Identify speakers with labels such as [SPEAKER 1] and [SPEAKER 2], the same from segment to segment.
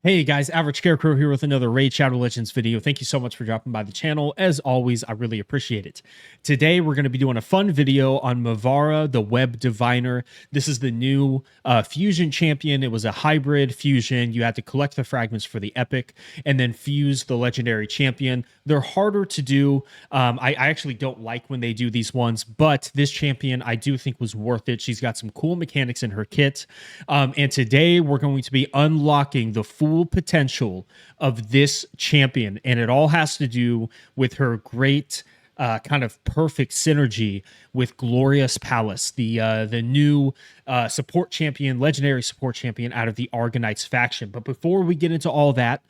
[SPEAKER 1] Hey guys, Average Scarecrow here with another Raid Shadow Legends video. Thank you so much for dropping by the channel. As always, I really appreciate it. Today, we're going to be doing a fun video on Mavara, the Web Diviner. This is the new fusion champion. It was a hybrid fusion. You had to collect the fragments for the epic and then fuse the legendary champion. They're harder to do. I actually don't like when they do these ones, but this champion I do think was worth it. She's got some cool mechanics in her kit. And today, we're going to be unlocking the full potential of this champion, and it all has to do with her great kind of perfect synergy with Glorious Palace, the new support champion, legendary support champion out of the Argonites faction. But before we get into all that,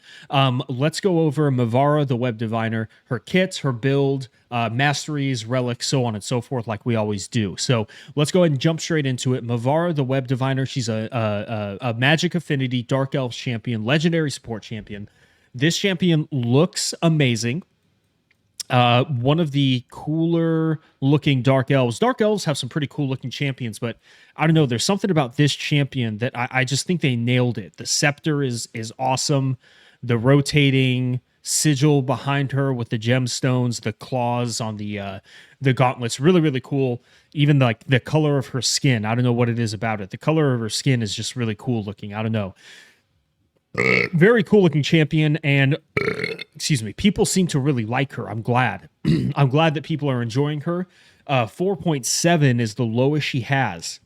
[SPEAKER 1] let's go over Mavara, the Web Diviner, her kits, her build, masteries, relics, so on and so forth, like we always do. So let's go ahead and jump straight into it. Mavara, the Web Diviner, she's a Magic Affinity Dark Elves champion, legendary support champion. This champion looks amazing. One of the cooler looking Dark Elves. Dark Elves have some pretty cool looking champions, but I don't know. There's something about this champion that I just think they nailed it. The scepter is awesome. The rotating sigil behind her with the gemstones, the claws on the gauntlets, really, really cool. Even like the color of her skin. I don't know what it is about it. The color of her skin is just really cool looking. I don't know. Very cool looking champion, and excuse me, people seem to really like her. I'm glad. I'm glad that people are enjoying her. 4.7 is the lowest she has,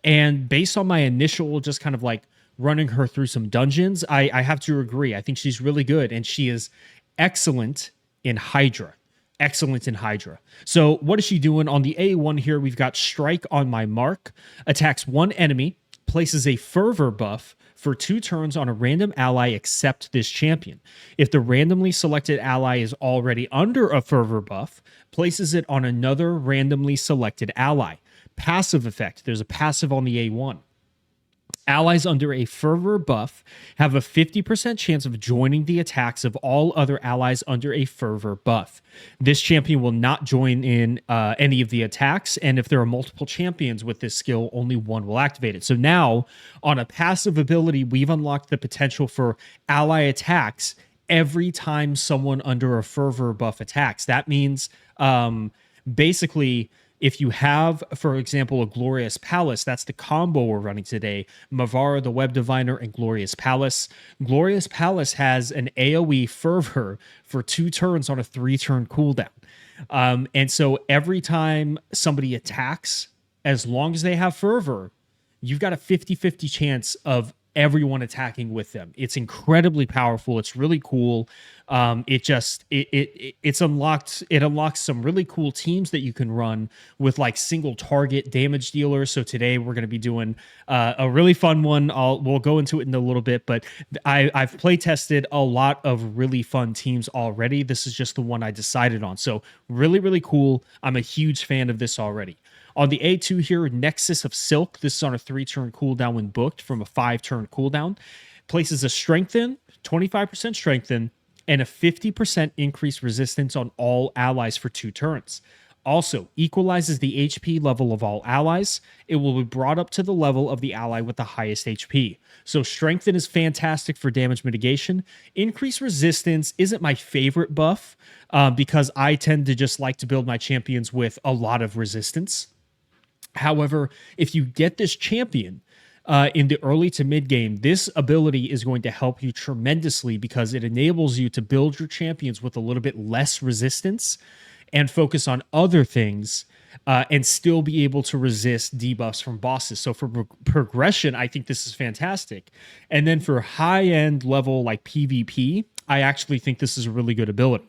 [SPEAKER 1] and based on my initial just kind of like running her through some dungeons, I have to agree. I think she's really good, and she is excellent in Hydra. Excellent in Hydra. So what is she doing? On the A1 here, we've got Strike on My Mark, attacks one enemy, places a fervor buff for 2 turns on a random ally except this champion. If the randomly selected ally is already under a fervor buff, places it on another randomly selected ally. Passive effect. There's a passive on the A1. Allies under a fervor buff have a 50% chance of joining the attacks of all other allies under a fervor buff. This champion will not join in any of the attacks, and if there are multiple champions with this skill, only one will activate it. So now, on a passive ability, we've unlocked the potential for ally attacks every time someone under a fervor buff attacks. That means basically, if you have, for example, a Glorious Palace, that's the combo we're running today. Mavara, the Web Diviner, and Glorious Palace. Glorious Palace has an AoE fervor for 2 turns on a 3-turn cooldown. And so every time somebody attacks, as long as they have fervor, you've got a 50-50 chance of everyone attacking with them. It's incredibly powerful. It's really cool. It unlocks some really cool teams that you can run with like single target damage dealers. So today we're going to be doing a really fun one. We'll go into it in a little bit, but I've play tested a lot of really fun teams already. This is just the one I decided on. So really, really cool. I'm a huge fan of this already. On the A2 here, Nexus of Silk. This is on a 3-turn cooldown when booked from a 5-turn cooldown. Places a Strengthen, 25% Strengthen, and a 50% increased resistance on all allies for 2 turns. Also, equalizes the HP level of all allies. It will be brought up to the level of the ally with the highest HP. So Strengthen is fantastic for damage mitigation. Increased resistance isn't my favorite buff because I tend to just like to build my champions with a lot of resistance. However, if you get this champion in the early to mid game, this ability is going to help you tremendously because it enables you to build your champions with a little bit less resistance and focus on other things and still be able to resist debuffs from bosses. So for progression, I think this is fantastic. And then for high-end level like PvP, I actually think this is a really good ability.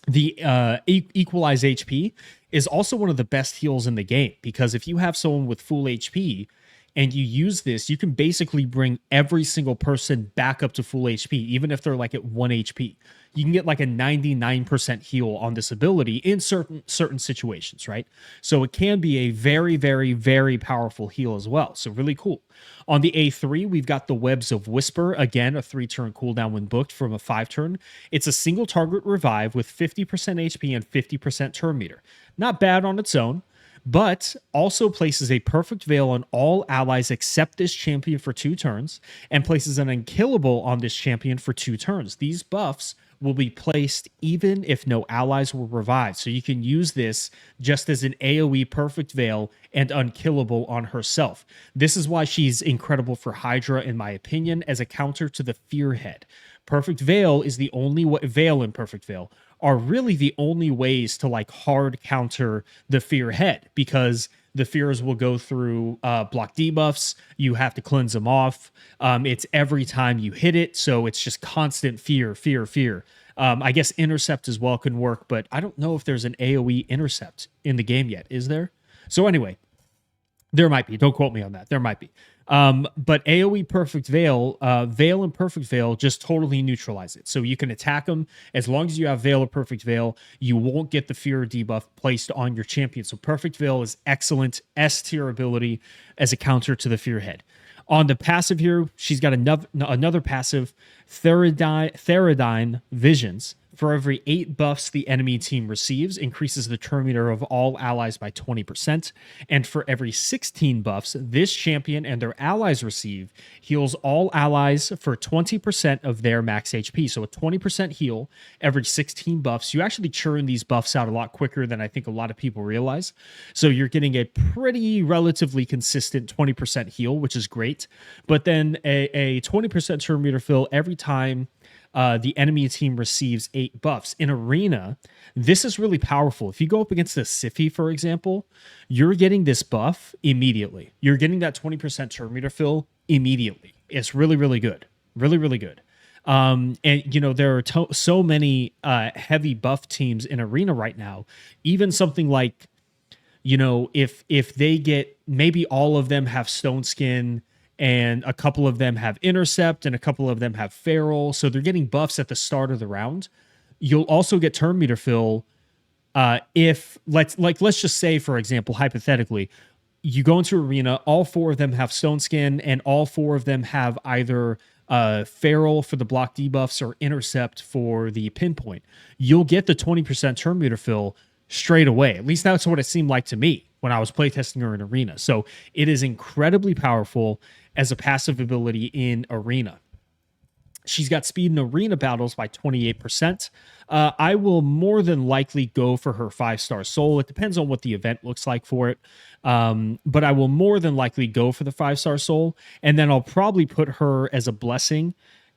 [SPEAKER 1] The Equalize HP is also one of the best heals in the game because if you have someone with full HP and you use this, you can basically bring every single person back up to full HP, even if they're like at 1 HP. You can get like a 99% heal on this ability in certain situations, right? So it can be a very, very, very powerful heal as well. So really cool. On the A3, we've got the Webs of Whisper. Again, a 3-turn cooldown when booked from a 5-turn. It's a single target revive with 50% HP and 50% turn meter. Not bad on its own, but also places a perfect veil on all allies except this champion for 2 turns, and places an unkillable on this champion for 2 turns. These buffs will be placed even if no allies were revived. So you can use this just as an AoE perfect veil and unkillable on herself. This is why she's incredible for Hydra, in my opinion, as a counter to the Fearhead. Perfect Veil is the only way, Veil and Perfect Veil are really the only ways to like hard counter the Fearhead, because the fears will go through block debuffs. You have to cleanse them off. It's every time you hit it, so it's just constant fear, fear, fear. I guess intercept as well can work, but I don't know if there's an AoE intercept in the game yet. Is there? So anyway, there might be. Don't quote me on that. There might be. But AoE Perfect Veil, Veil and Perfect Veil just totally neutralize it. So you can attack them. As long as you have Veil or Perfect Veil, you won't get the Fear debuff placed on your champion. So Perfect Veil is excellent S tier ability as a counter to the Fear Head. On the passive here, she's got another passive, Theridine Visions. For every 8 buffs the enemy team receives, increases the turn meter of all allies by 20%. And for every 16 buffs this champion and their allies receive, heals all allies for 20% of their max HP. So a 20% heal every 16 buffs. You actually churn these buffs out a lot quicker than I think a lot of people realize. So you're getting a pretty relatively consistent 20% heal, which is great. But then a 20% turn meter fill every time the enemy team receives 8 buffs. In Arena, this is really powerful. If you go up against a Siphi, for example, you're getting this buff immediately. You're getting that 20% turn meter fill immediately. It's really, really good. Really, really good. And, you know, there are so many heavy buff teams in Arena right now. Even something like, you know, if they get, maybe all of them have Stone Skin, and a couple of them have Intercept, and a couple of them have Feral, so they're getting buffs at the start of the round. You'll also get turn meter fill if, let's just say, for example, hypothetically, you go into Arena, all 4 of them have Stone Skin, and all 4 of them have either Feral for the block debuffs or Intercept for the pinpoint. You'll get the 20% turn meter fill straight away. At least that's what it seemed like to me when I was playtesting her in Arena. So it is incredibly powerful as a passive ability in Arena. She's got speed in Arena battles by 28%. I will more than likely go for her 5-star soul. It depends on what the event looks like for it. But I will more than likely go for the 5-star soul. And then I'll probably put her as a blessing,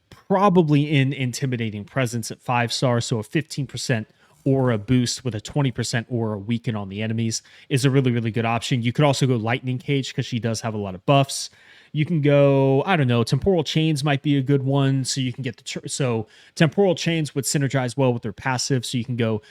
[SPEAKER 1] probably in Intimidating Presence at 5-star. So a 15% aura boost with a 20% aura weaken on the enemies is a really, really good option. You could also go Lightning Cage because she does have a lot of buffs. You can go, I don't know, Temporal Chains might be a good one. So you can get so Temporal Chains would synergize well with their passive. So you can go,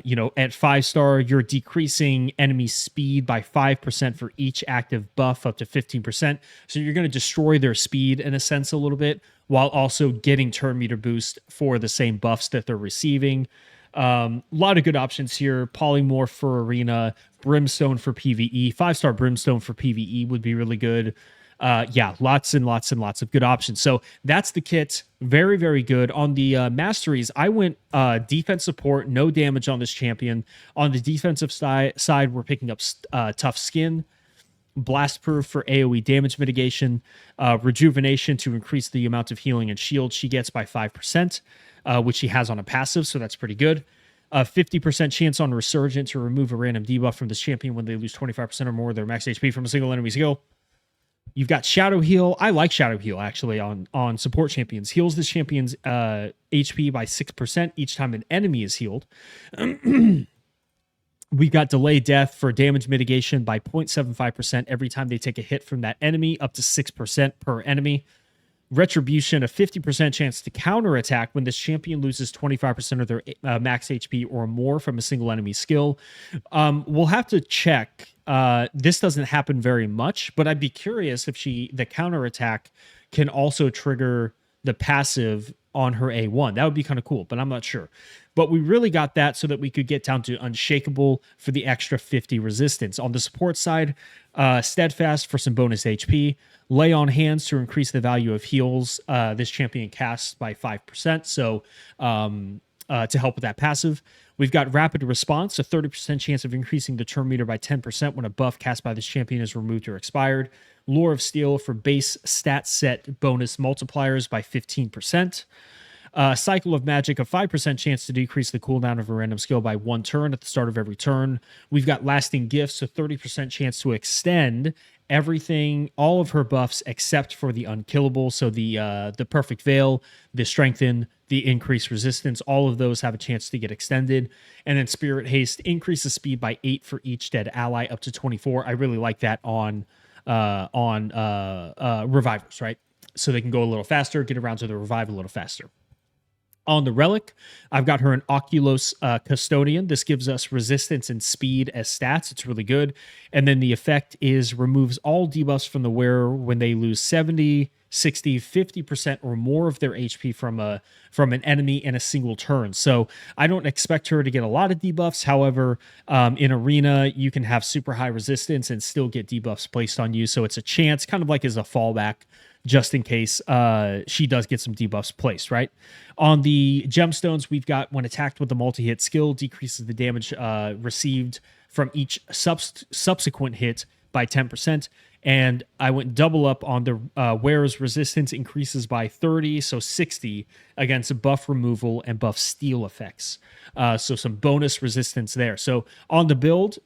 [SPEAKER 1] you know, at 5-star, you're decreasing enemy speed by 5% for each active buff up to 15%. So you're going to destroy their speed in a sense a little bit, while also getting turn meter boost for the same buffs that they're receiving. A lot of good options here. Polymorph for Arena, Brimstone for PvE, 5-star Brimstone for PvE would be really good. Yeah, lots and lots and lots of good options. So that's the kit. Very, very good. On the masteries, I went defense support, no damage on this champion. On the defensive side, we're picking up Tough Skin, Blast Proof for AoE damage mitigation, Rejuvenation to increase the amount of healing and shield she gets by 5%, which she has on a passive, so that's pretty good. 50% chance on Resurgent to remove a random debuff from this champion when they lose 25% or more of their max HP from a single enemy skill. You've got Shadow Heal. I like Shadow Heal, actually, on support champions. Heals this champion's HP by 6% each time an enemy is healed. We've got Delay Death for damage mitigation by 0.75% every time they take a hit from that enemy, up to 6% per enemy. Retribution, a 50% chance to counterattack when this champion loses 25% of their max HP or more from a single enemy skill. We'll have to check. This doesn't happen very much, but I'd be curious if the counterattack can also trigger the passive on her A1. That would be kind of cool, but I'm not sure. But we really got that so that we could get down to Unshakable for the extra 50 resistance. On the support side, Steadfast for some bonus HP, Lay on Hands to increase the value of heals this champion casts by 5%. So to help with that passive. We've got Rapid Response, a 30% chance of increasing the turn meter by 10% when a buff cast by this champion is removed or expired. Lore of Steel for base stat set bonus multipliers by 15%. Cycle of Magic, a 5% chance to decrease the cooldown of a random skill by 1 turn at the start of every turn. We've got Lasting Gifts, a 30% chance to extend everything, all of her buffs except for the unkillable. So the Perfect Veil, the Strengthen, the Increased Resistance, all of those have a chance to get extended. And then Spirit Haste increases speed by 8 for each dead ally up to 24. I really like that on revivers, right? So they can go a little faster, get around to the revive a little faster. On the Relic, I've got her an Oculos Custodian. This gives us resistance and speed as stats. It's really good. And then the effect is removes all debuffs from the wearer when they lose 70, 60, 50% or more of their HP from an enemy in a single turn. So I don't expect her to get a lot of debuffs. However, in Arena, you can have super high resistance and still get debuffs placed on you. So it's a chance, kind of like as a fallback, just in case she does get some debuffs placed, right? On the gemstones, we've got when attacked with a multi-hit skill, decreases the damage received from each subsequent hit by 10%. And I went double up on the wearer's resistance increases by 30, so 60 against buff removal and buff steal effects. So some bonus resistance there. So on the build,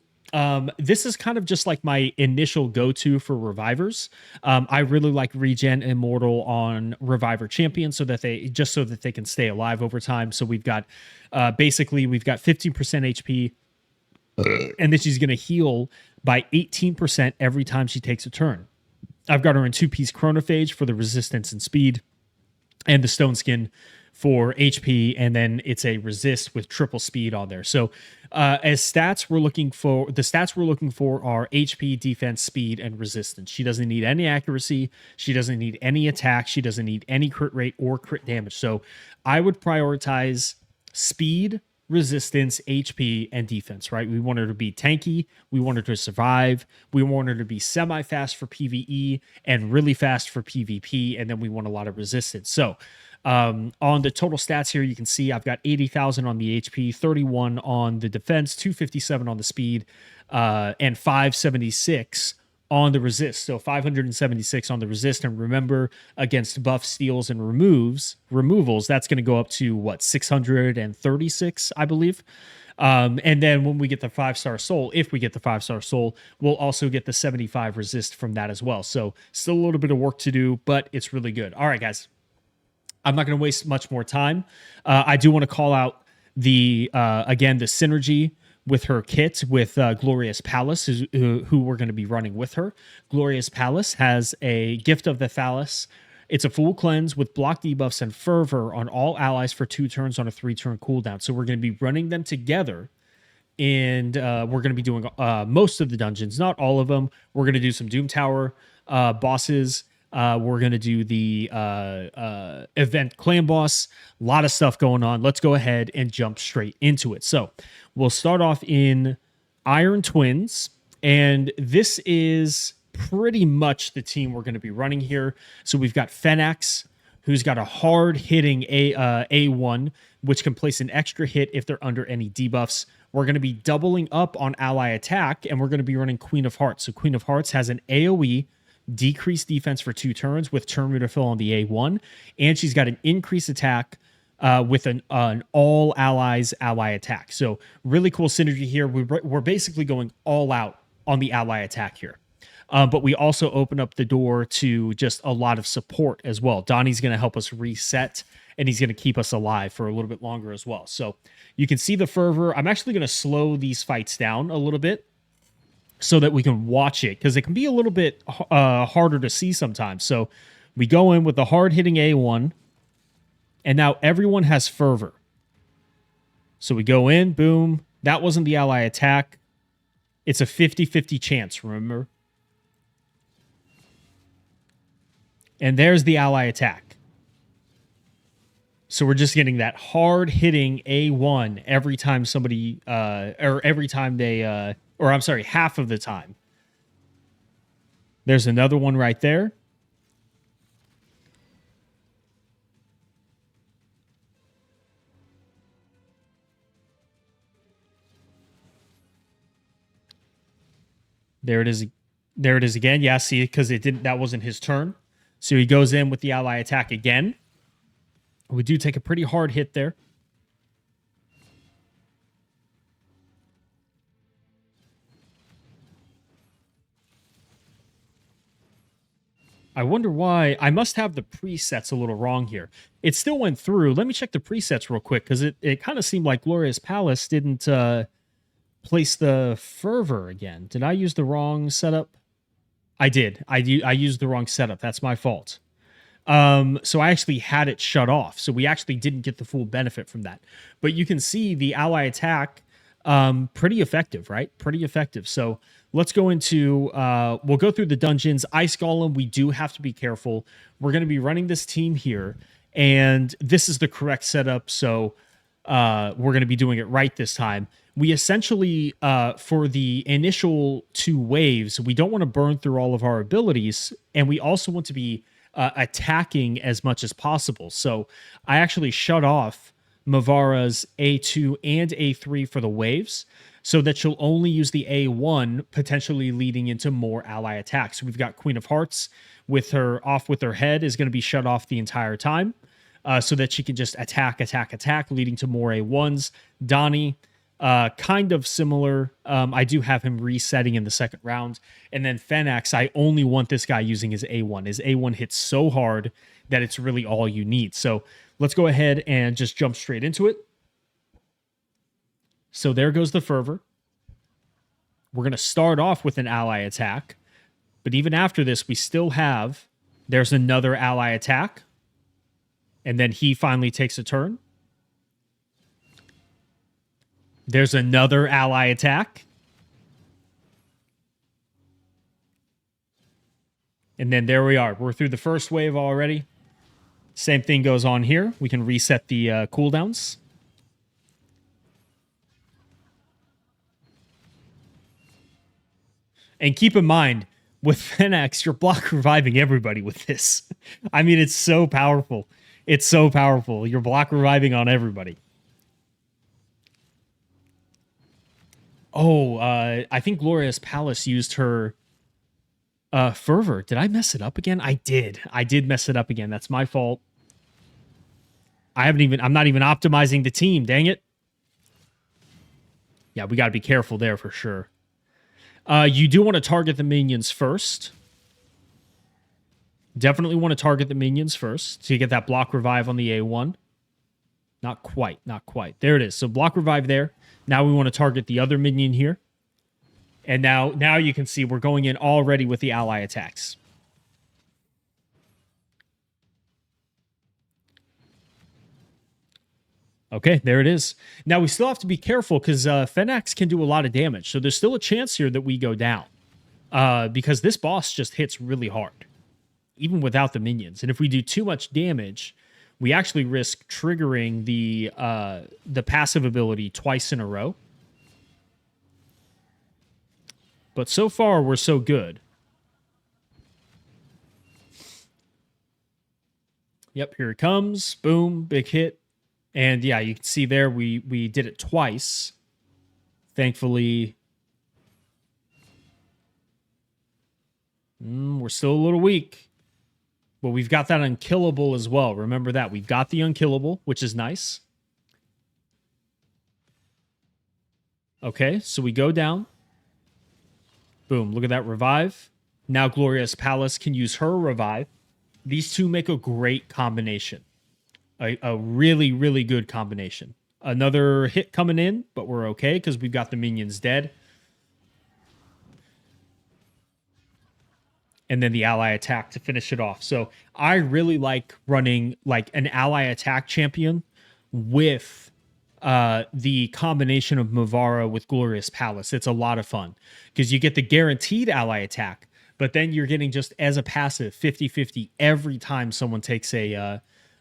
[SPEAKER 1] this is kind of just like my initial go-to for revivers. I really like regen immortal on reviver champions so that they can stay alive over time. So we've got basically we've got 15% HP, and then she's going to heal by 18% every time she takes a turn. I've got her in 2-piece chronophage for the resistance and speed, and the stone skin for HP, and then it's a resist with triple speed on there. So as stats, we're looking for are HP, defense, speed, and resistance. She doesn't need any accuracy. She doesn't need any attack. She doesn't need any crit rate or crit damage. So I would prioritize speed, resistance, HP, and defense, right? We want her to be tanky. We want her to survive. We want her to be semi-fast for PvE and really fast for PvP. And then we want a lot of resistance. So on the total stats here, you can see I've got 80,000 on the HP, 31 on the defense, 257 on the speed, and 576 on the resist. So 576 on the resist. And remember, against buff, steals, and removals, that's going to go up to what, 636, I believe. And then when we get the 5-star soul, if we get the 5-star soul, we'll also get the 75 resist from that as well. So still a little bit of work to do, but it's really good. All right, guys. I'm not going to waste much more time. I do want to call out again, the synergy with her kit with Glorious Palace, who we're going to be running with her. Glorious Palace has a Gift of the Phallus. It's a full cleanse with block debuffs and fervor on all allies for 2 turns on a 3-turn cooldown. So we're going to be running them together, and we're going to be doing most of the dungeons, not all of them. We're going to do some Doom Tower bosses. We're going to do the event clan boss. A lot of stuff going on. Let's go ahead and jump straight into it. So we'll start off in Iron Twins, and this is pretty much the team we're going to be running here. So we've got Phenax, who's got a hard-hitting A1, which can place an extra hit if they're under any debuffs. We're going to be doubling up on ally attack, and we're going to be running Queen of Hearts. So Queen of Hearts has an AoE, decreased defense for 2 turns with turn meter fill on the A1, and she's got an increased attack with an all allies ally attack. So really cool synergy here. We're basically going all out on the ally attack here. But we also open up the door to just a lot of support as well. Donnie's going to help us reset, and he's going to keep us alive for a little bit longer as well. So you can see the fervor. I'm actually going to slow these fights down a little bit so that we can watch it, because it can be a little bit harder to see sometimes. So we go in with the hard-hitting A1, and now everyone has fervor. So we go in, boom. That wasn't the ally attack. It's a 50-50 chance, remember? And there's the ally attack. So we're just getting that hard-hitting A1 every time somebody, or every time they... or I'm sorry, half of the time. There's another one right there. There it is. There it is again. Yeah, see, because it didn't. That wasn't his turn. So he goes in with the ally attack again. We do take a pretty hard hit there. I wonder why. I must have the presets a little wrong here. It still went through. Let me check the presets real quick, because it kind of seemed like Glorious Palace didn't place the fervor again. Did I use the wrong setup? I did. I used the wrong setup. That's my fault. So I actually had it shut off. So we actually didn't get the full benefit from that. But you can see the ally attack, pretty effective, right? Pretty effective. So let's go into, we'll go through the dungeons. Ice Golem, we do have to be careful. We're going to be running this team here, and this is the correct setup. So we're going to be doing it right this time. We essentially, for the initial 2 waves, we don't want to burn through all of our abilities, and we also want to be attacking as much as possible. So I actually shut off Mavara's A2 and A3 for the waves, so that she'll only use the A1, potentially leading into more ally attacks. We've got Queen of Hearts with her off with her head is going to be shut off the entire time, so that she can just attack, leading to more A1s. Donnie, kind of similar. I do have him resetting in the second round. And then Fenax, I only want this guy using his A1. His A1 hits so hard that it's really all you need. So let's go ahead and just jump straight into it. So there goes the fervor. We're going to start off with an ally attack. But even after this, we still have, there's another ally attack. And then he finally takes a turn. There's another ally attack. And then there we are. We're through the first wave already. Same thing goes on here. We can reset the cooldowns. And keep in mind, with Fenax, you're block reviving everybody with this. I mean, it's so powerful. It's so powerful. You're block reviving on everybody. Oh, I think Glorious Palace used her fervor. Did I mess it up again? I did. I did mess it up again. That's my fault. I'm not even optimizing the team. Dang it. Yeah, we got to be careful there for sure. You do want to target the minions first. Definitely want to target the minions first to get that block revive on the A1. Not quite, not quite. There it is. So block revive there. Now we want to target the other minion here. And now you can see we're going in already with the ally attacks. Okay, there it is. Now we still have to be careful because Fenax can do a lot of damage. So there's still a chance here that we go down. Because this boss just hits really hard, even without the minions. And if we do too much damage, we actually risk triggering the passive ability twice in a row. But so far, we're so good. Yep, here it comes. Boom, big hit. And yeah, you can see there we did it twice. Thankfully, we're still a little weak. But we've got that unkillable as well. Remember that. We've got the unkillable, which is nice. Okay, so we go down. Boom, look at that revive. Now Glorious Palace can use her revive. These two make a great combination. A really, really good combination. Another hit coming in, but we're okay because we've got the minions dead. And then the ally attack to finish it off. So I really like running like an ally attack champion with the combination of Mavara with Glorious Palace. It's a lot of fun because you get the guaranteed ally attack, but then you're getting just as a passive 50-50 every time someone takes a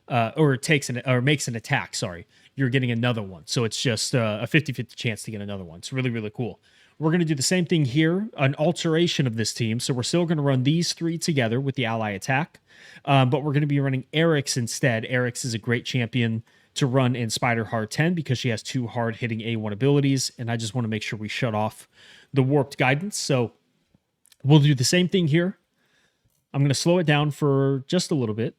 [SPEAKER 1] makes an attack. Sorry, you're getting another one. So it's just a 50-50 chance to get another one. It's really, really cool. We're going to do the same thing here, an alteration of this team. So we're still going to run these three together with the ally attack, but we're going to be running Eric's instead. Eric's is a great champion to run in Spider Hard 10 because she has two hard hitting A1 abilities, and I just want to make sure we shut off the warped guidance. So We'll do the same thing here. I'm going to slow it down for just a little bit.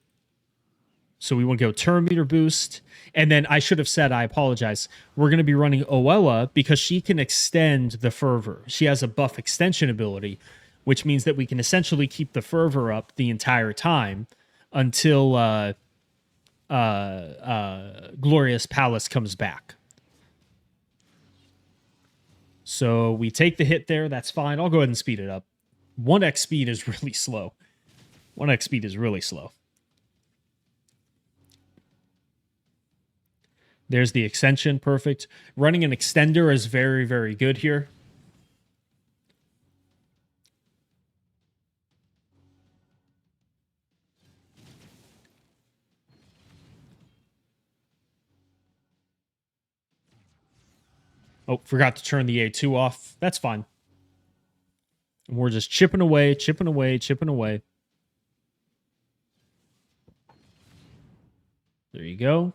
[SPEAKER 1] So we want to go turn meter boost. And then I should have said, I apologize. We're going to be running Oella because she can extend the fervor. She has a buff extension ability, which means that we can essentially keep the fervor up the entire time until Glorious Palace comes back. So we take the hit there. That's fine. I'll go ahead and speed it up. 1x speed is really slow. 1x speed is really slow. There's the extension. Perfect. Running an extender is very, very good here. Oh, forgot to turn the A2 off. That's fine. And we're just chipping away, chipping away, chipping away. There you go.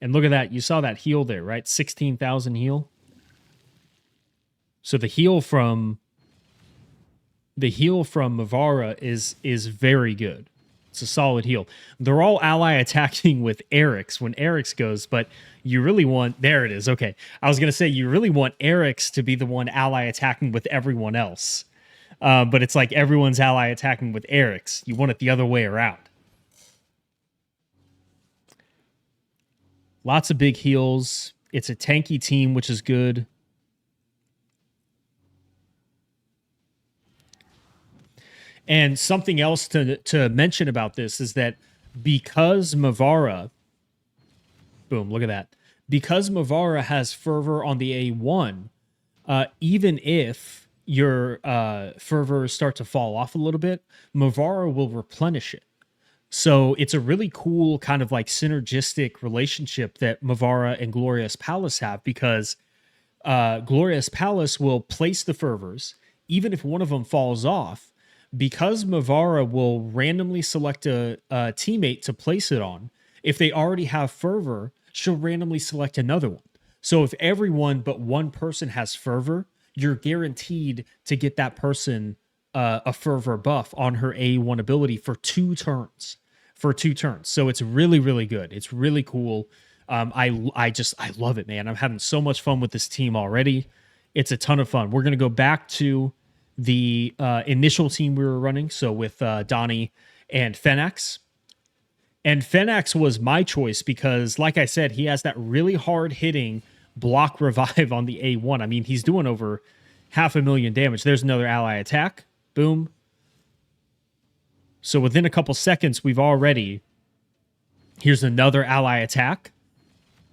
[SPEAKER 1] And look at that. You saw that heal there, right? 16,000 heal. So the heal from Mavara is very good. It's a solid heal. They're all ally attacking with Eric's when Eric's goes, but you really want... There it is. Okay. I was going to say, you really want Eric's to be the one ally attacking with everyone else. But it's like everyone's ally attacking with Eric's. You want it the other way around. Lots of big heals. It's a tanky team, which is good. And something else to mention about this is that because Mavara, boom, look at that. Because Mavara has fervor on the A1, even if your fervors start to fall off a little bit, Mavara will replenish it. So it's a really cool kind of like synergistic relationship that Mavara and Glorious Palace have, because Glorious Palace will place the fervors, even if one of them falls off, because Mavara will randomly select a teammate to place it on. If they already have fervor, she'll randomly select another one. So if everyone but one person has fervor, you're guaranteed to get that person a fervor buff on her A1 ability for 2 turns. So it's really, really good. It's really cool. I love it, man. I'm having so much fun with this team already. It's a ton of fun. We're going to go back to the initial team we were running. So with Donnie and Fenax. And Fenax was my choice because, like I said, he has that really hard hitting block revive on the A1. I mean, he's doing over 500,000 damage. There's another ally attack. Boom. So within a couple seconds, we've already... Here's another ally attack.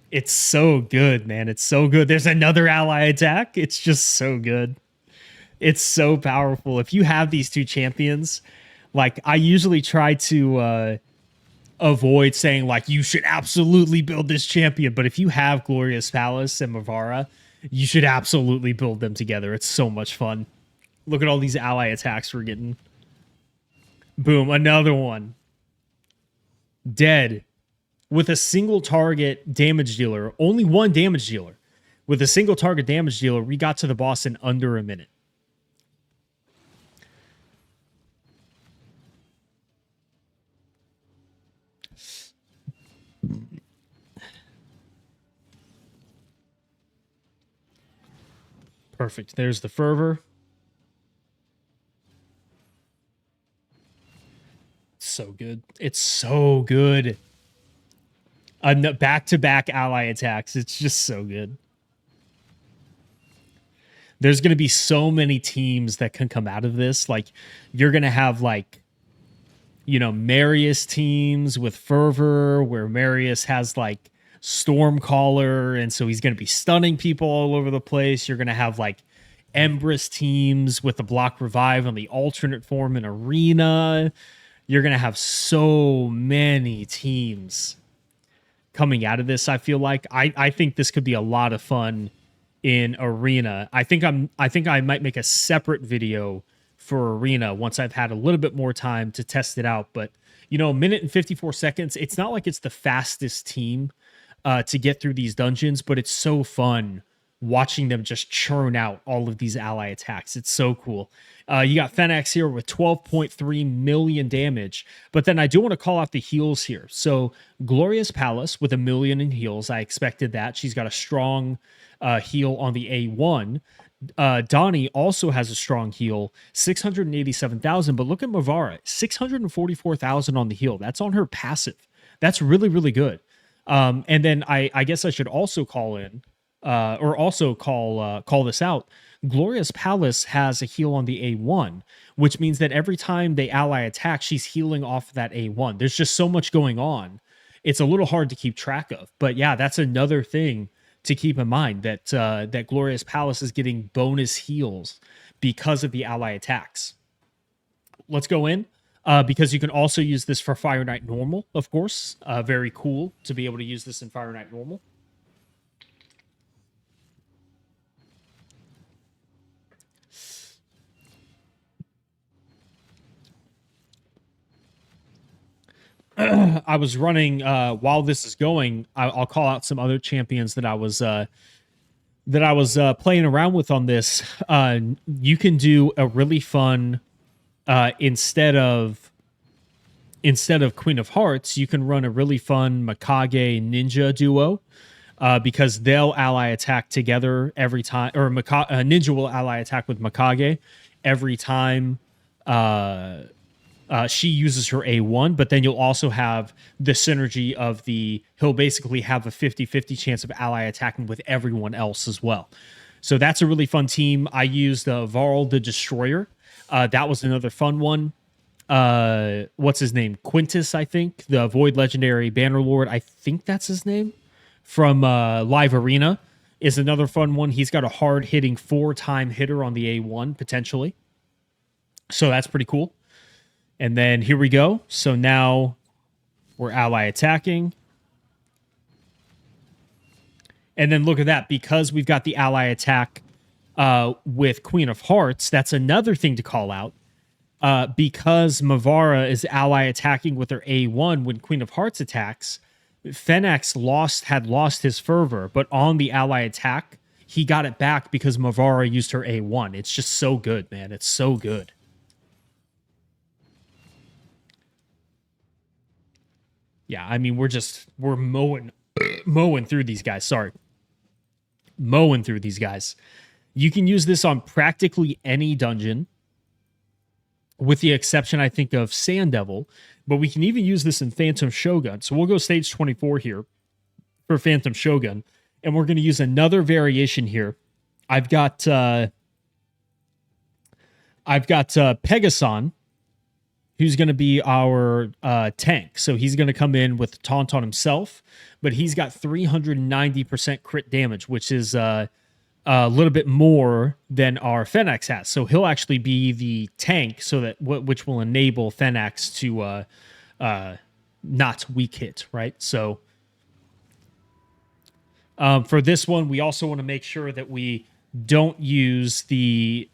[SPEAKER 1] It's so good, man. It's so good. There's another ally attack. It's just so good. It's so powerful. If you have these two champions, like, I usually try to avoid saying, like, you should absolutely build this champion. But if you have Glorious Palace and Mavara, you should absolutely build them together. It's so much fun. Look at all these ally attacks we're getting. Boom, another one. Dead. With a single target damage dealer. Only one damage dealer. With a single target damage dealer, we got to the boss in under a minute. Perfect. There's the fervor. It's so good. It's so good. Back-to-back ally attacks. It's just so good. There's going to be so many teams that can come out of this. Like, you're going to have, like, you know, Marius teams with fervor, where Marius has, like, Stormcaller, and so he's going to be stunning people all over the place. You're going to have, like, Empress teams with the block revive on the alternate form in Arena. You're going to have so many teams coming out of this. I feel like I think this could be a lot of fun in Arena. I think I might make a separate video for Arena once I've had a little bit more time to test it out. But, you know, 1 minute and 54 seconds, it's not like it's the fastest team to get through these dungeons, but it's so fun watching them just churn out all of these ally attacks. It's so cool. You got Fennex here with 12.3 million damage, but then I do want to call out the heals here. So Glorious Palace with 1 million in heals. I expected that. She's got a strong heal on the A1. Donnie also has a strong heal, 687,000, but look at Mavara, 644,000 on the heal. That's on her passive. That's really, really good. And then I guess I should also call in, or also call this out. Glorious Palace has a heal on the A1, which means that every time they ally attack, she's healing off that A1. There's just so much going on. It's a little hard to keep track of. But yeah, that's another thing to keep in mind, that that Glorious Palace is getting bonus heals because of the ally attacks. Let's go in. Because you can also use this for Fire Knight Normal, of course. Very cool to be able to use this in Fire Knight Normal. I was running while this is going. I'll call out some other champions that I was playing around with on this. You can do a really fun instead of Queen of Hearts, you can run a really fun Mikage Ninja duo. Because they'll ally attack together every time, or Ninja will ally attack with Mikage every time she uses her A1, but then you'll also have the synergy of he'll basically have a 50-50 chance of ally attacking with everyone else as well. So that's a really fun team. I used Varl the Destroyer. That was another fun one. What's his name? Quintus, I think. The Void Legendary Bannerlord. I think that's his name. From Live Arena is another fun one. He's got a hard-hitting 4-time hitter on the A1, potentially. So that's pretty cool. And then here we go. So now we're ally attacking. And then look at that. Because we've got the ally attack with Queen of Hearts, that's another thing to call out. Because Mavara is ally attacking with her A1 when Queen of Hearts attacks, Fennex had lost his fervor, but on the ally attack, he got it back because Mavara used her A1. It's just so good, man. It's so good. Yeah, I mean, we're mowing through these guys. Sorry. Mowing through these guys. You can use this on practically any dungeon, with the exception, I think, of Sand Devil, but we can even use this in Phantom Shogun. So we'll go stage 24 here for Phantom Shogun, and we're going to use another variation here. I've got Pegason, who's going to be our tank. So he's going to come in with Taunt on himself, but he's got 390% crit damage, which is a little bit more than our Fennex has. So he'll actually be the tank, so that which will enable Fennex to not weak hit, right? So for this one, we also want to make sure that we don't use the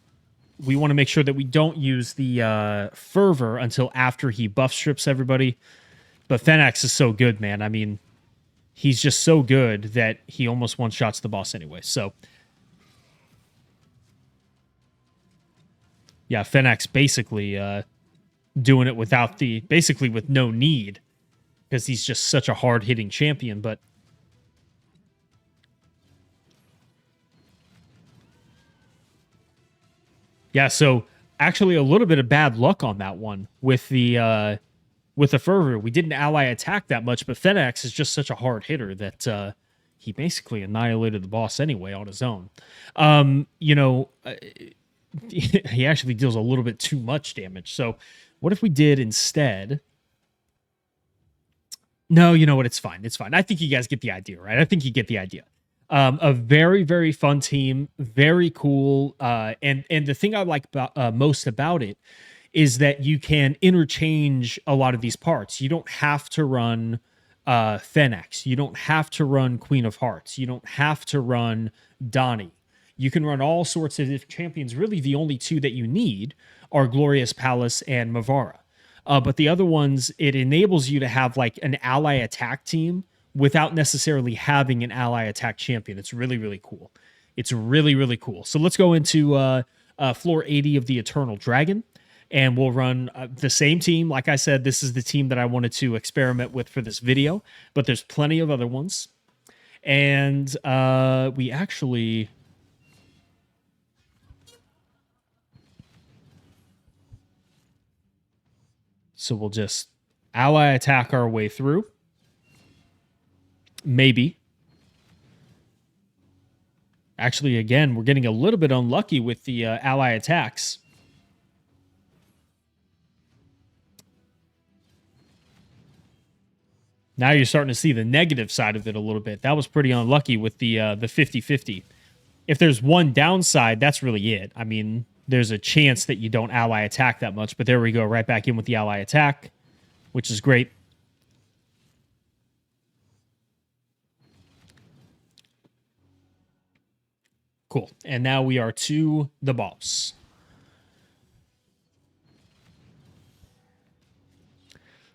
[SPEAKER 1] fervor until after he buff strips everybody. But Fennex is so good, man. I mean, he's just so good that he almost one-shots the boss anyway. So yeah, Fennex basically doing it with no need, because he's just such a hard-hitting champion. But yeah, so actually a little bit of bad luck on that one with the fervor. We didn't ally attack that much, but Fennex is just such a hard hitter that he basically annihilated the boss anyway on his own. He actually deals a little bit too much damage. So what if we did instead? No, you know what? It's fine. It's fine. I think you guys get the idea, right? I think you get the idea. A very, very fun team. Very cool. And the thing I like most about it is that you can interchange a lot of these parts. You don't have to run Fennex. You don't have to run Queen of Hearts. You don't have to run Donnie. You can run all sorts of different champions. Really, the only two that you need are Glorious Palace and Mavara. But the other ones, it enables you to have like an ally attack team without necessarily having an ally attack champion. It's really, really cool. It's really, really cool. So let's go into floor 80 of the Eternal Dragon, and we'll run the same team. Like I said, this is the team that I wanted to experiment with for this video, but there's plenty of other ones. And we actually... So we'll just ally attack our way through. Maybe. Actually, again, we're getting a little bit unlucky with the ally attacks. Now you're starting to see the negative side of it a little bit. That was pretty unlucky with the 50-50. If there's one downside, that's really it. I mean, there's a chance that you don't ally attack that much, but there we go, right back in with the ally attack, which is great. Cool. And now we are to the boss.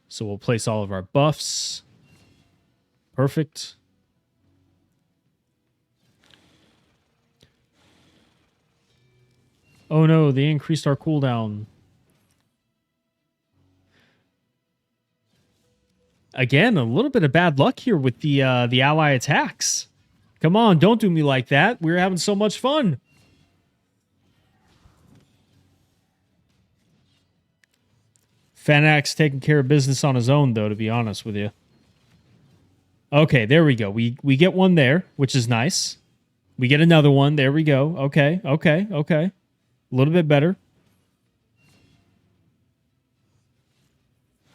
[SPEAKER 1] So we'll place all of our buffs. Perfect. Oh no, they increased our cooldown. Again, a little bit of bad luck here with the ally attacks. Come on, don't do me like that. We're having so much fun. Fanax taking care of business on his own, though, to be honest with you. Okay, there we go. We get one there, which is nice. We get another one. There we go. Okay. A little bit better.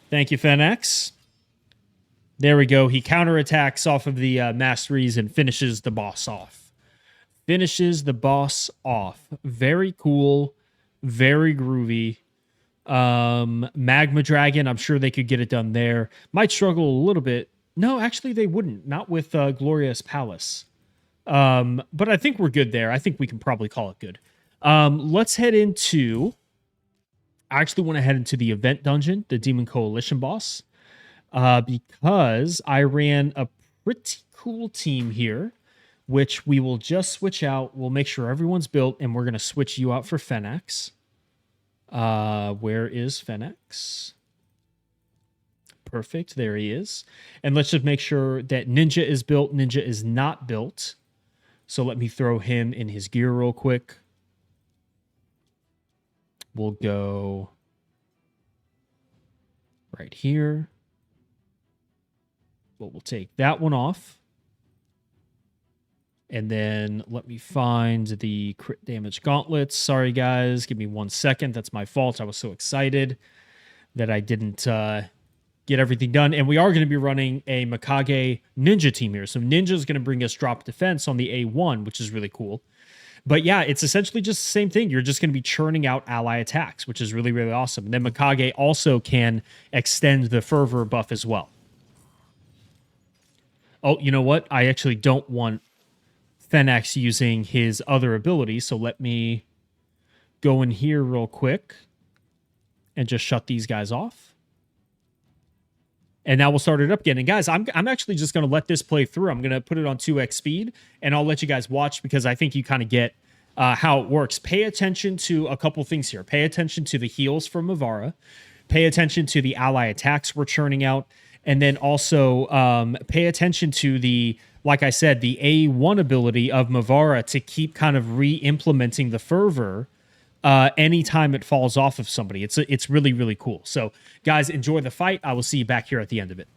[SPEAKER 1] Thank you, Fanax. There we go. He counterattacks off of the masteries and finishes the boss off. Very cool. Very groovy. Magma Dragon, I'm sure they could get it done there. Might struggle a little bit. No, actually they wouldn't. Not with Glorious Palace. But I think we're good there. I think we can probably call it good. Let's head into... I actually want to head into the event dungeon, the Demon Coalition boss. Because I ran a pretty cool team here, which we will just switch out. We'll make sure everyone's built, and we're going to switch you out for Fanax. Where is Fanax? Perfect. There he is. And let's just make sure that Ninja is built. Ninja is not built. So let me throw him in his gear real quick. We'll go right here. But we'll take that one off. And then let me find the crit damage gauntlets. Sorry, guys. Give me 1 second. That's my fault. I was so excited that I didn't get everything done. And we are going to be running a Mikage Ninja team here. So Ninja is going to bring us drop defense on the A1, which is really cool. But yeah, it's essentially just the same thing. You're just going to be churning out ally attacks, which is really, really awesome. And then Mikage also can extend the fervor buff as well. Oh, you know what? I actually don't want Fanax using his other ability, so let me go in here real quick and just shut these guys off. And now we'll start it up again. And guys, I'm actually just going to let this play through. I'm going to put it on 2x speed, and I'll let you guys watch because I think you kind of get how it works. Pay attention to a couple things here. Pay attention to the heals from Mavara. Pay attention to the ally attacks we're churning out. And then also pay attention to the, like I said, the A1 ability of Mavara to keep kind of re-implementing the fervor anytime it falls off of somebody. It's really, really cool. So, guys, enjoy the fight. I will see you back here at the end of it.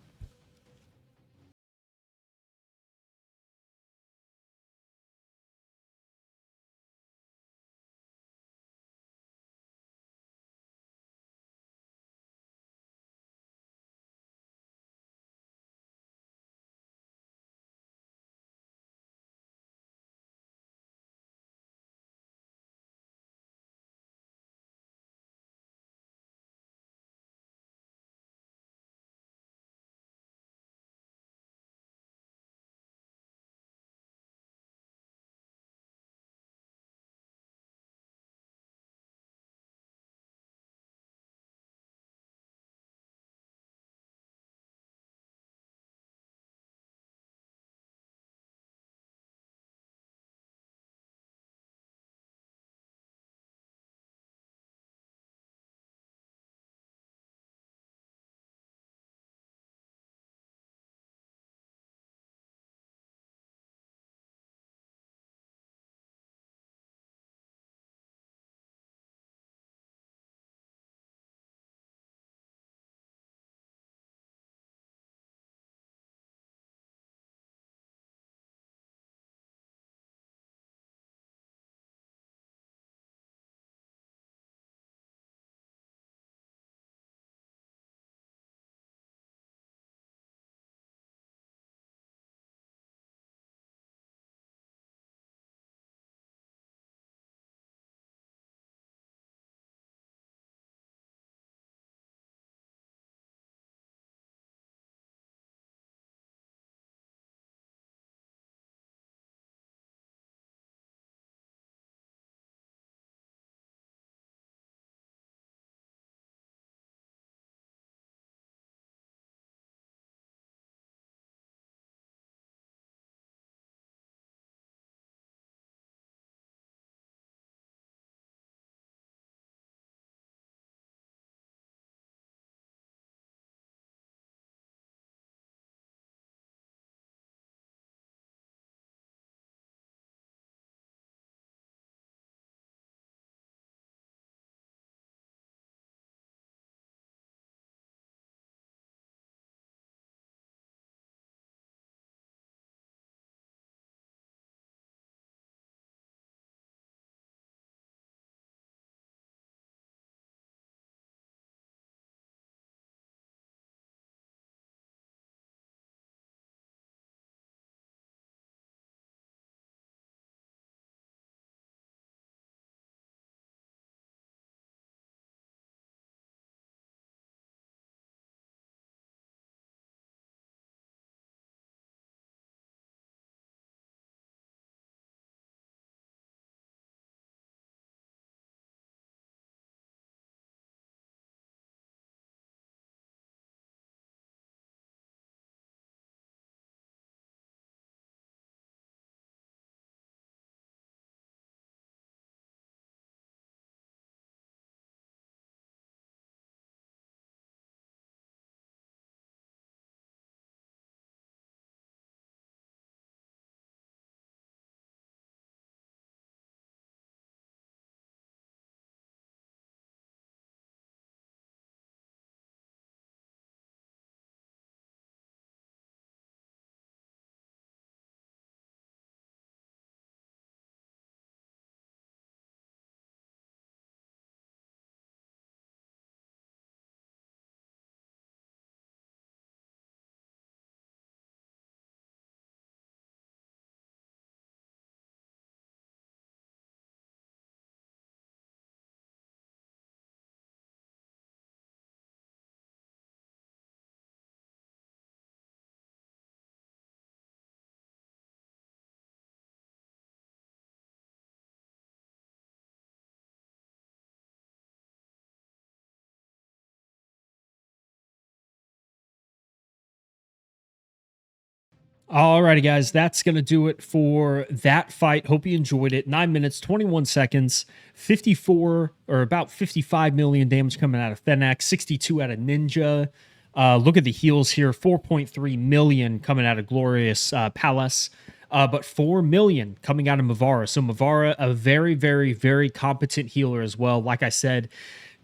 [SPEAKER 1] Alrighty, guys, that's going to do it for that fight. Hope you enjoyed it. 9 minutes, 21 seconds, 54 or about 55 million damage coming out of Fenax, 62 out of Ninja. Look at the heals here, 4.3 million coming out of Glorious Palace, but 4 million coming out of Mavara. So Mavara, a very, very, very competent healer as well. Like I said,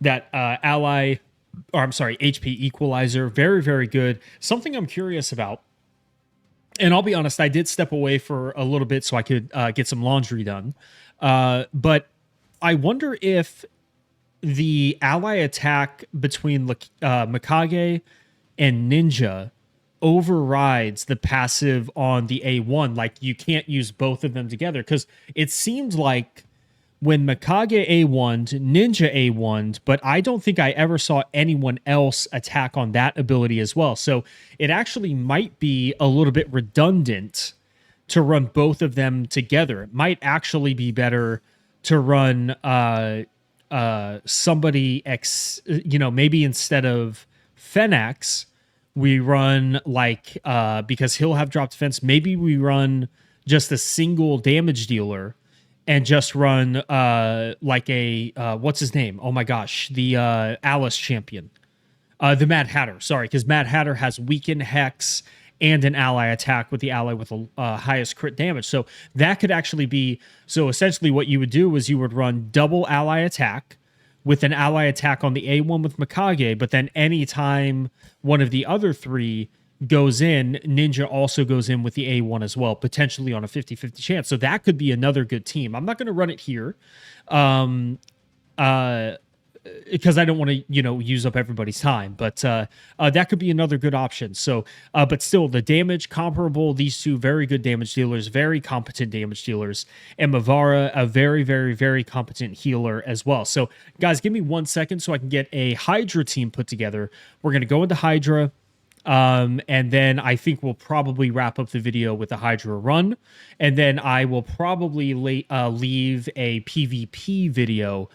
[SPEAKER 1] that HP equalizer, very, very good. Something I'm curious about, and I'll be honest, I did step away for a little bit so I could get some laundry done. But I wonder if the ally attack between Mikage and Ninja overrides the passive on the A1. Like, you can't use both of them together, because it seems like when Mikage A1'd, Ninja A1'd, but I don't think I ever saw anyone else attack on that ability as well. So it actually might be a little bit redundant to run both of them together. It might actually be better to run somebody maybe instead of Fenax, we run because he'll have drop defense, maybe we run just a single damage dealer and just run what's his name? Oh my gosh, the Alice champion. The Mad Hatter, sorry, because Mad Hatter has weaken hex and an ally attack with the ally with the highest crit damage. So that could actually be, so essentially what you would do is you would run double ally attack with an ally attack on the A1 with Mikage, but then anytime one of the other three goes in, Ninja also goes in with the A1 as well, potentially on a 50-50 chance. So that could be another good team. I'm not going to run it here. Because I don't want to, use up everybody's time, but that could be another good option. So, but still, the damage comparable. These two very good damage dealers, very competent damage dealers, and Mavara, a very, very, very competent healer as well. So, guys, give me 1 second so I can get a Hydra team put together. We're gonna go into Hydra. And then I think we'll probably wrap up the video with a Hydra run. And then I will probably leave a PvP video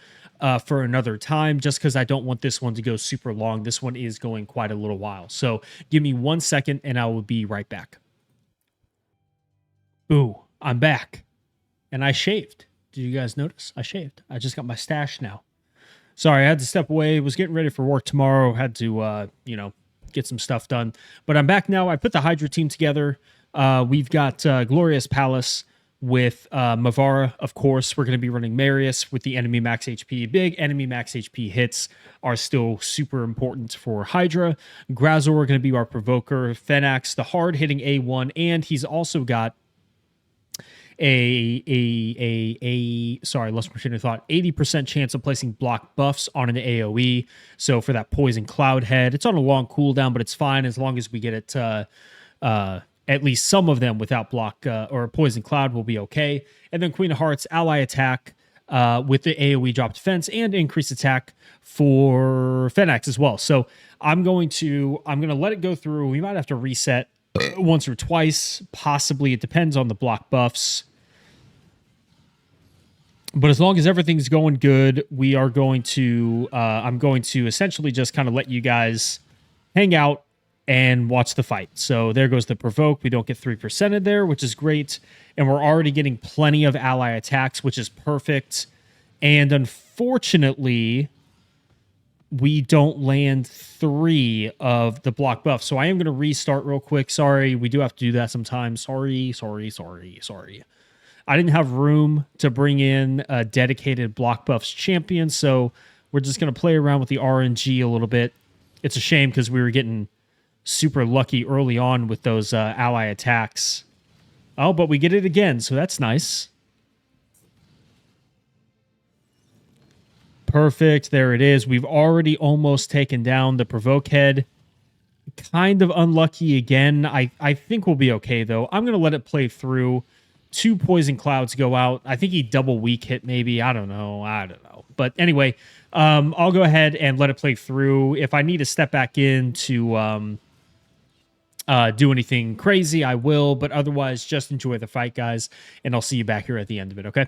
[SPEAKER 1] for another time, just because I don't want this one to go super long. This one is going quite a little while. So give me 1 second and I will be right back. Ooh, I'm back. And I shaved. Did you guys notice? I shaved. I just got my stash now. Sorry, I had to step away. Was getting ready for work tomorrow. Had to, get some stuff done. But I'm back now. I put the Hydra team together. We've got Glorious Palace with Mavara, of course. We're going to be running Marius with the enemy max HP. Big enemy max HP hits are still super important for Hydra. Grazor going to be our provoker. Fenax, the hard-hitting A1, and he's also got lost my train of thought, 80% chance of placing block buffs on an AoE. So for that poison cloud head, it's on a long cooldown, but it's fine as long as we get it at least some of them without block or poison cloud will be okay. And then Queen of Hearts, ally attack with the AoE drop defense and increased attack for Fenax as well. So I'm going to let it go through. We might have to reset once or twice, possibly. It depends on the block buffs. But as long as everything's going good, we are going to, I'm going to essentially just kind of let you guys hang out and watch the fight. So there goes the provoke. We don't get 3%ed there, which is great. And we're already getting plenty of ally attacks, which is perfect. And unfortunately, we don't land 3 of the block buff. So I am going to restart real quick. Sorry, we do have to do that sometimes. Sorry. I didn't have room to bring in a dedicated block buffs champion, so we're just going to play around with the RNG a little bit. It's a shame because we were getting super lucky early on with those ally attacks. Oh, but we get it again, so that's nice. Perfect. There it is. We've already almost taken down the provoke head. Kind of unlucky again. I think we'll be okay, though. I'm going to let it play through. 2 poison clouds go out. I think he double weak hit, maybe. I don't know. But anyway, I'll go ahead and let it play through. If I need to step back in to do anything crazy, I will. But otherwise, just enjoy the fight, guys. And I'll see you back here at the end of it, okay?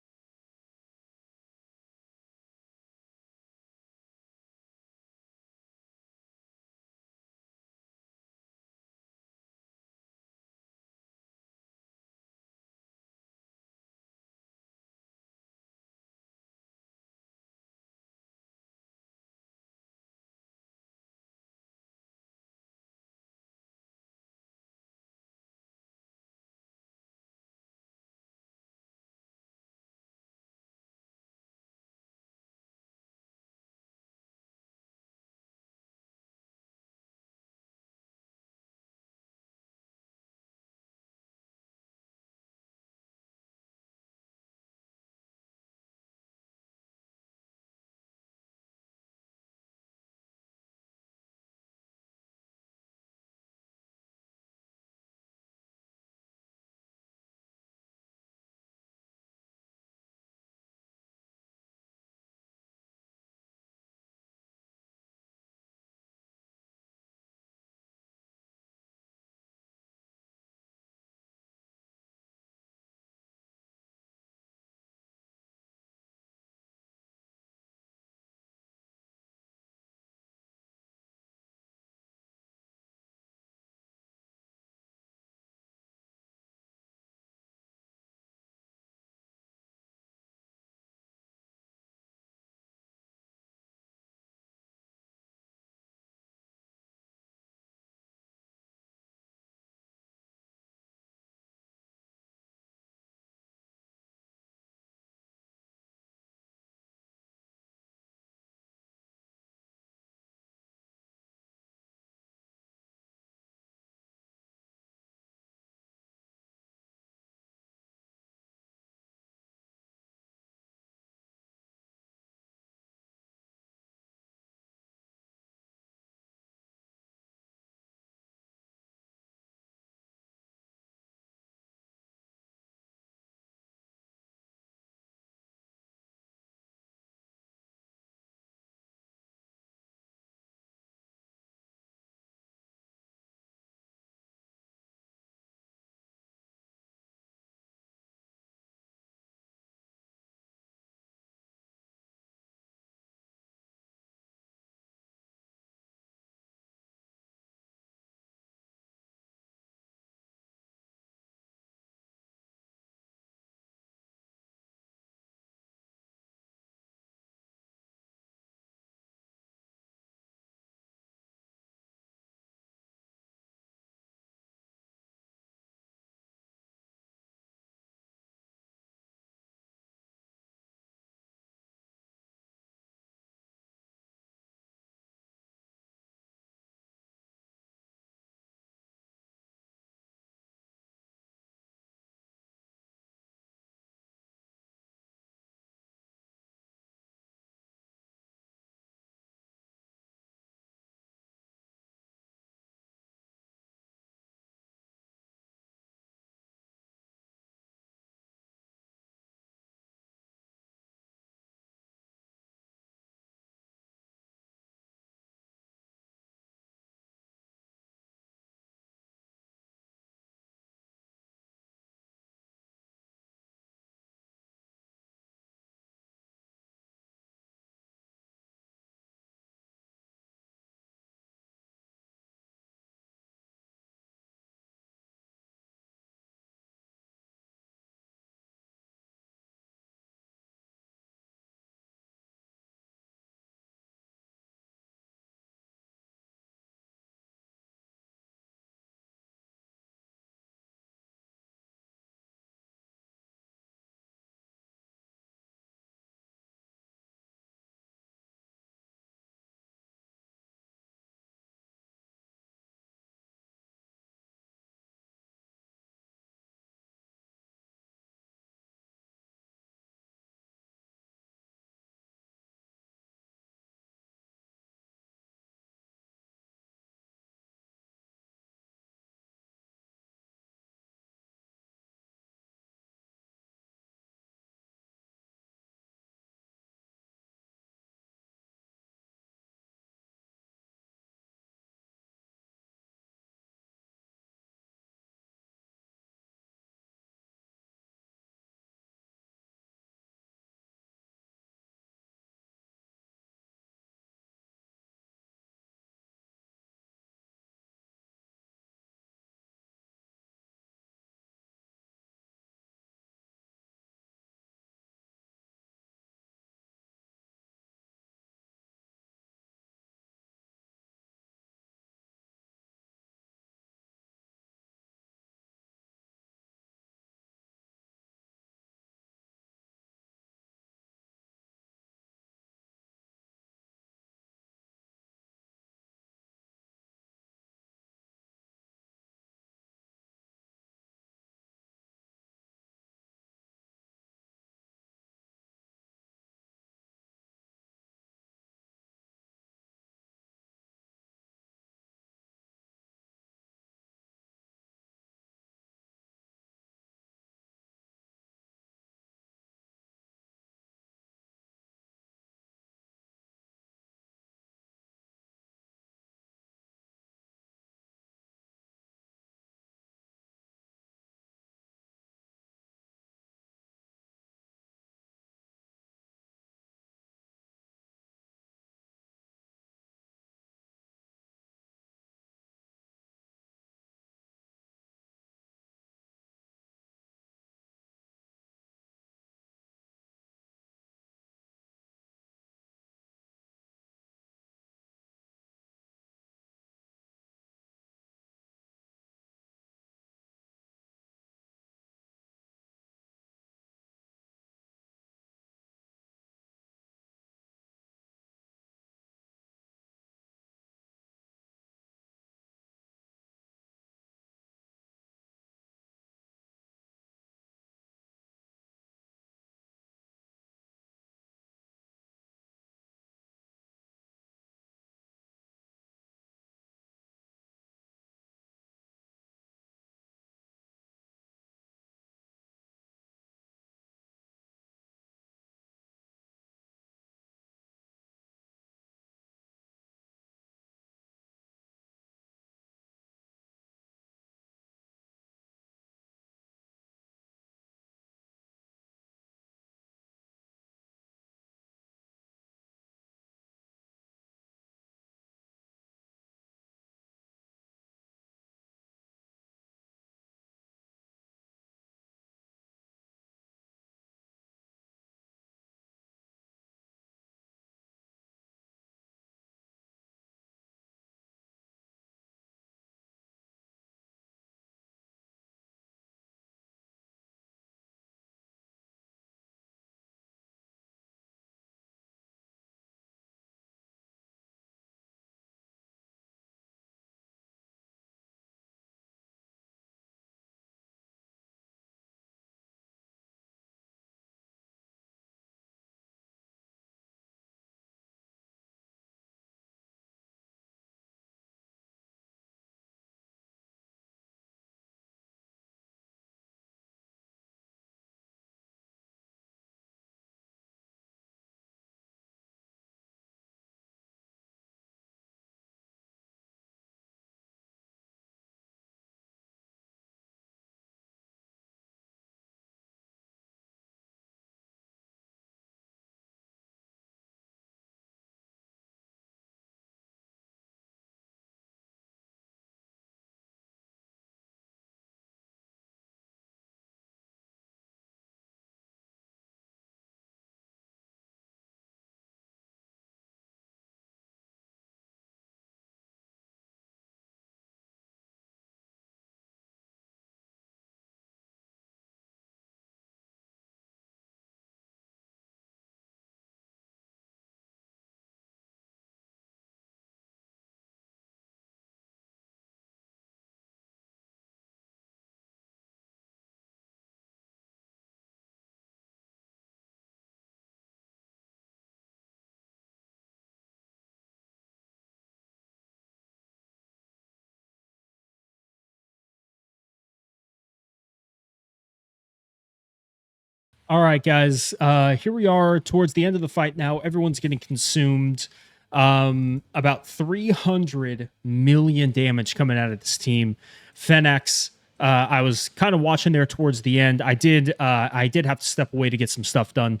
[SPEAKER 1] All right, guys. Here we are towards the end of the fight now. Everyone's getting consumed. About 300 million damage coming out of this team. Fennex, I was kind of watching there towards the end. I did have to step away to get some stuff done.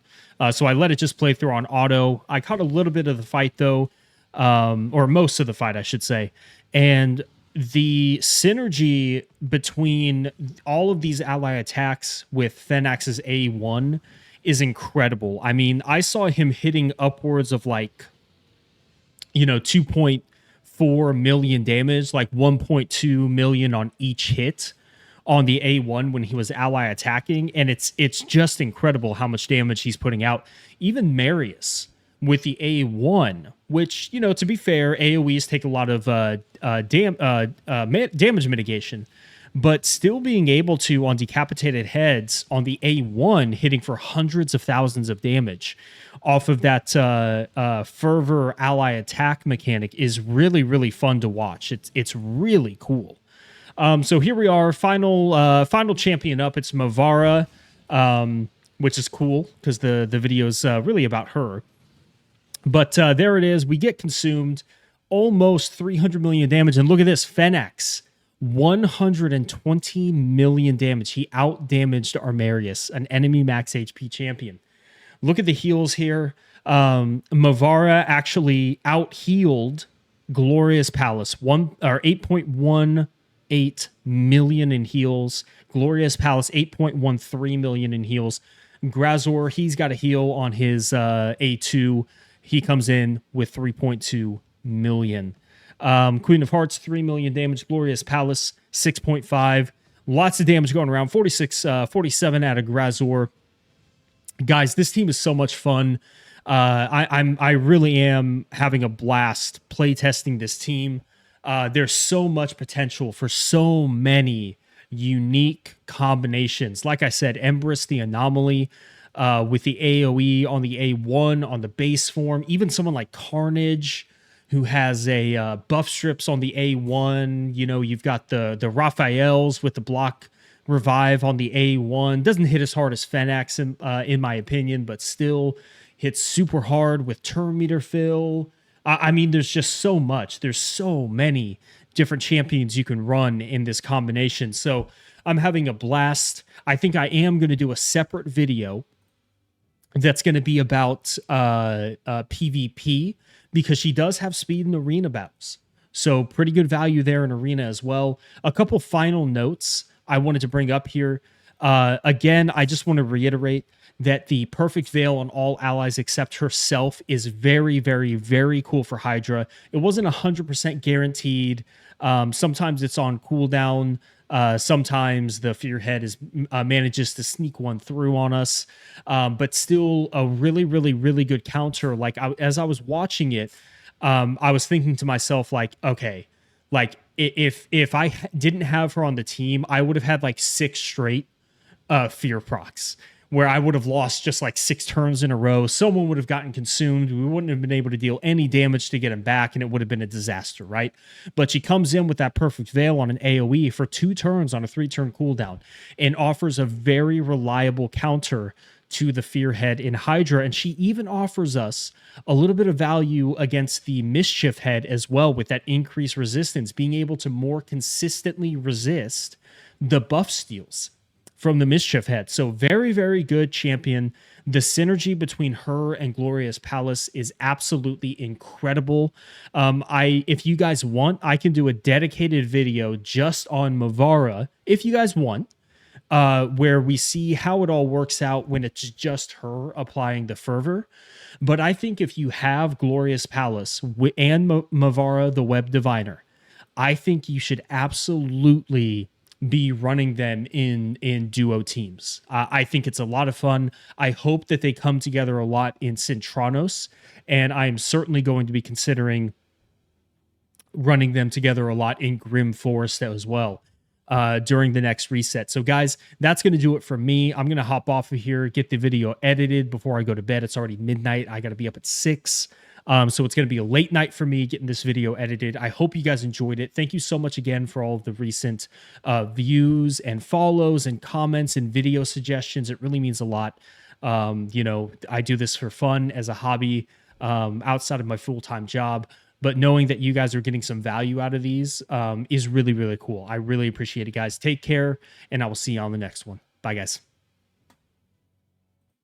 [SPEAKER 1] So I let it just play through on auto. I caught a little bit of the fight though, or most of the fight, I should say. And the synergy between all of these ally attacks with Fennax's A1 is incredible. I mean, I saw him hitting upwards of like, 2.4 million damage, like 1.2 million on each hit on the A1 when he was ally attacking. And it's just incredible how much damage he's putting out. Even Marius with the A1, which, to be fair, AoEs take a lot of damage mitigation, but still being able to, on decapitated heads, on the A1, hitting for hundreds of thousands of damage off of that fervor ally attack mechanic is really, really fun to watch. It's really cool. So here we are, final champion up. It's Mavara, which is cool because the video is really about her. But there it is. We get consumed, almost 300 million damage. And look at this, Fennex, 120 million damage. He out-damaged Armarius, an enemy max HP champion. Look at the heals here. Mavara actually out-healed Glorious Palace, 8.18 million in heals. Glorious Palace, 8.13 million in heals. Grazor, he's got a heal on his A2. He comes in with 3.2 million. Queen of Hearts, 3 million damage. Glorious Palace, 6.5. Lots of damage going around. 47 out of Grazor. Guys, this team is so much fun. I really am having a blast playtesting this team. There's so much potential for so many unique combinations. Like I said, Empress, the Anomaly, with the AoE on the A1, on the base form, even someone like Carnage, who has a buff strips on the A1. You've got the Raphaels with the block revive on the A1. Doesn't hit as hard as Fennex, in my opinion, but still hits super hard with turn meter fill. I mean, there's just so much. There's so many different champions you can run in this combination. So I'm having a blast. I think I am going to do a separate video that's going to be about PvP, because she does have speed in arena battles. So pretty good value there in arena as well. A couple final notes I wanted to bring up here. Again, I just want to reiterate that the perfect veil on all allies except herself is very, very, very cool for Hydra. It wasn't 100% guaranteed. Sometimes it's on cooldown. Sometimes the Fearhead manages to sneak one through on us, but still a really, really, really good counter. Like as I was watching it, I was thinking to myself, like, okay, like if I didn't have her on the team, I would have had like 6 straight fear procs, where I would have lost just like 6 turns in a row. Someone would have gotten consumed. We wouldn't have been able to deal any damage to get him back, and it would have been a disaster, right? But she comes in with that perfect veil on an AoE for 2 turns on a 3-turn cooldown and offers a very reliable counter to the Fearhead in Hydra. And she even offers us a little bit of value against the Mischief Head as well, with that increased resistance, being able to more consistently resist the buff steals from the Mischief Head. So very, very good champion. The synergy between her and Glorious Palace is absolutely incredible. If you guys want, I can do a dedicated video just on Mavara, if you guys want, where we see how it all works out when it's just her applying the fervor. But I think if you have Glorious Palace and Mavara, the Web Diviner, I think you should absolutely be running them in duo teams. I think it's a lot of fun. I hope that they come together a lot in Centranos, and I'm certainly going to be considering running them together a lot in Grim Forest as well during the next reset. So guys, that's going to do it for me. I'm going to hop off of here, get the video edited before I go to bed. It's already midnight. I got to be up at 6. So it's going to be a late night for me getting this video edited. I hope you guys enjoyed it. Thank you so much again for all of the recent views and follows and comments and video suggestions. It really means a lot. You know, I do this for fun as a hobby, outside of my full-time job. But knowing that you guys are getting some value out of these, is really, really cool. I really appreciate it, guys. Take care, and I will see you on the next one. Bye, guys.